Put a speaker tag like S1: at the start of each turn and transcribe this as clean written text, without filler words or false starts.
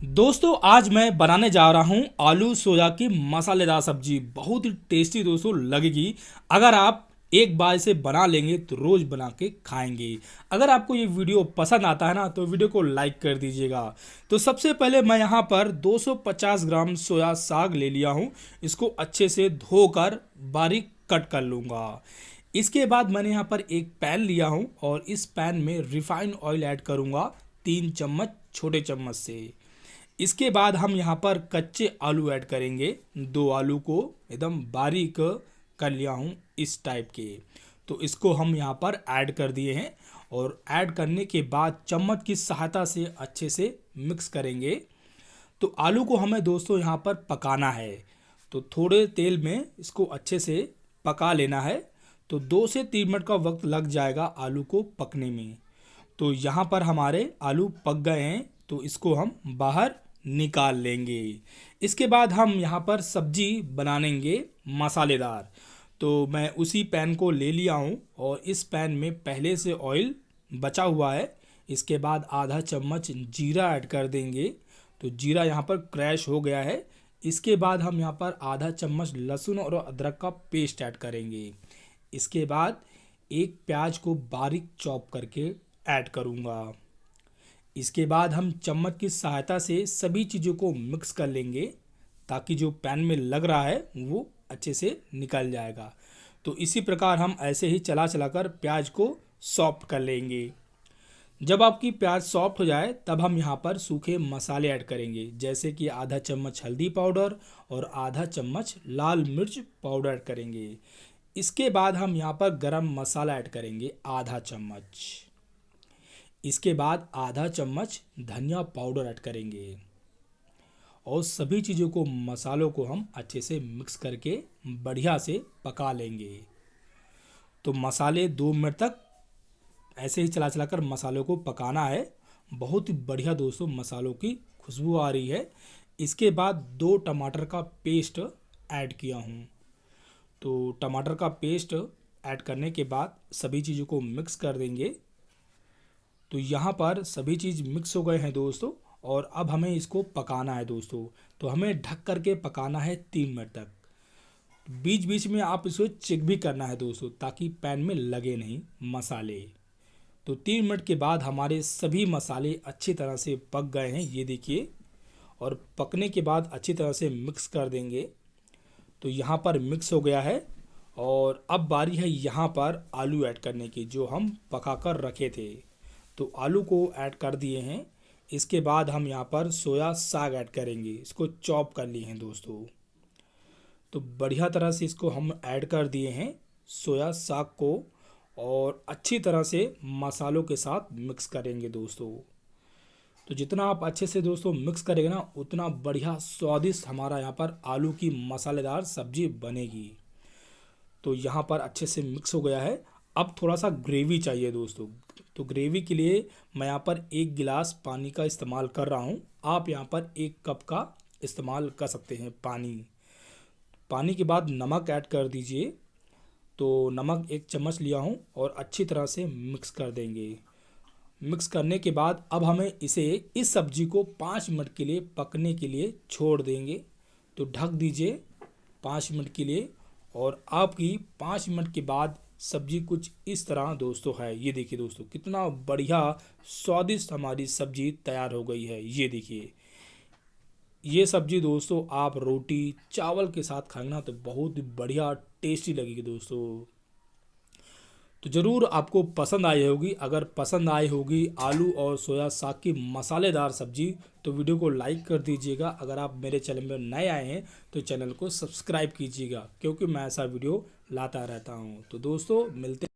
S1: दोस्तों आज मैं बनाने जा रहा हूं आलू सोया की मसालेदार सब्जी। बहुत ही टेस्टी दोस्तों लगेगी। अगर आप एक बार इसे बना लेंगे तो रोज बना के खाएंगे। अगर आपको ये वीडियो पसंद आता है ना तो वीडियो को लाइक कर दीजिएगा। तो सबसे पहले मैं यहाँ पर 250 ग्राम सोया साग ले लिया हूँ। इसको अच्छे से धोकर बारीक कट कर लूँगा। इसके बाद मैंने यहाँ पर एक पैन लिया हूँ और इस पैन में रिफाइंड ऑयल ऐड करूँगा 3 चम्मच छोटे चम्मच से। इसके बाद हम यहाँ पर कच्चे आलू ऐड करेंगे। 2 आलू को एकदम बारीक कर लिया हूँ इस टाइप के। तो इसको हम यहाँ पर ऐड कर दिए हैं और ऐड करने के बाद चम्मच की सहायता से अच्छे से मिक्स करेंगे। तो आलू को हमें दोस्तों यहाँ पर पकाना है। तो थोड़े तेल में इसको अच्छे से पका लेना है। तो 2 से 3 मिनट का वक्त लग जाएगा आलू को पकने में। तो यहाँ पर हमारे आलू पक गए हैं तो इसको हम बाहर निकाल लेंगे। इसके बाद हम यहाँ पर सब्जी बनाएंगे मसालेदार। तो मैं उसी पैन को ले लिया हूँ और इस पैन में पहले से ऑयल बचा हुआ है। इसके बाद आधा चम्मच जीरा ऐड कर देंगे। तो जीरा यहाँ पर क्रैश हो गया है। इसके बाद हम यहाँ पर आधा चम्मच लहसुन और अदरक का पेस्ट ऐड करेंगे। इसके बाद एक प्याज को बारीक चॉप करके ऐड करूँगा। इसके बाद हम चम्मच की सहायता से सभी चीज़ों को मिक्स कर लेंगे ताकि जो पैन में लग रहा है वो अच्छे से निकल जाएगा। तो इसी प्रकार हम ऐसे ही चला चला कर प्याज को सॉफ्ट कर लेंगे। जब आपकी प्याज सॉफ्ट हो जाए तब हम यहाँ पर सूखे मसाले ऐड करेंगे, जैसे कि आधा चम्मच हल्दी पाउडर और आधा चम्मच लाल मिर्च पाउडर ऐड करेंगे। इसके बाद हम यहाँ पर गरम मसाला ऐड करेंगे आधा चम्मच। इसके बाद आधा चम्मच धनिया पाउडर ऐड करेंगे और सभी चीज़ों को मसालों को हम अच्छे से मिक्स करके बढ़िया से पका लेंगे। तो मसाले 2 मिनट तक ऐसे ही चला चला कर मसालों को पकाना है। बहुत ही बढ़िया दोस्तों मसालों की खुशबू आ रही है। इसके बाद 2 टमाटर का पेस्ट ऐड किया हूँ। तो टमाटर का पेस्ट ऐड करने के बाद सभी चीज़ों को मिक्स कर देंगे। तो यहाँ पर सभी चीज़ मिक्स हो गए हैं दोस्तों और अब हमें इसको पकाना है दोस्तों। तो हमें ढक करके पकाना है 3 मिनट तक। बीच बीच में आप इसको चेक भी करना है दोस्तों ताकि पैन में लगे नहीं मसाले। तो 3 मिनट के बाद हमारे सभी मसाले अच्छी तरह से पक गए हैं, ये देखिए। और पकने के बाद अच्छी तरह से मिक्स कर देंगे। तो यहाँ पर मिक्स हो गया है और अब बारी है यहाँ पर आलू ऐड करने की जो हम पका कर रखे थे। तो आलू को ऐड कर दिए हैं। इसके बाद हम यहाँ पर सोया साग ऐड करेंगे। इसको चॉप कर लिए हैं दोस्तों। तो बढ़िया तरह से इसको हम ऐड कर दिए हैं सोया साग को और अच्छी तरह से मसालों के साथ मिक्स करेंगे दोस्तों। तो जितना आप अच्छे से दोस्तों मिक्स करेंगे ना उतना बढ़िया स्वादिष्ट हमारा यहाँ पर आलू की मसालेदार सब्जी बनेगी। तो यहाँ पर अच्छे से मिक्स हो गया है। अब थोड़ा सा ग्रेवी चाहिए दोस्तों। तो ग्रेवी के लिए मैं यहाँ पर 1 गिलास पानी का इस्तेमाल कर रहा हूँ। आप यहाँ पर 1 कप का इस्तेमाल कर सकते हैं पानी के बाद नमक ऐड कर दीजिए। तो नमक 1 चम्मच लिया हूँ और अच्छी तरह से मिक्स कर देंगे। मिक्स करने के बाद अब हमें इस सब्जी को 5 मिनट के लिए पकने के लिए छोड़ देंगे। तो ढक दीजिए 5 मिनट के लिए और आपकी 5 मिनट के बाद सब्जी कुछ इस तरह दोस्तों है। ये देखिए दोस्तों कितना बढ़िया स्वादिष्ट हमारी सब्जी तैयार हो गई है। ये देखिए ये सब्जी दोस्तों आप रोटी चावल के साथ खाएंगे ना तो बहुत बढ़िया टेस्टी लगेगी दोस्तों। तो ज़रूर आपको पसंद आई होगी। अगर पसंद आई होगी आलू और सोया साग की मसालेदार सब्जी तो वीडियो को लाइक कर दीजिएगा। अगर आप मेरे चैनल में नए आए हैं तो चैनल को सब्सक्राइब कीजिएगा क्योंकि मैं ऐसा वीडियो लाता रहता हूं। तो दोस्तों मिलते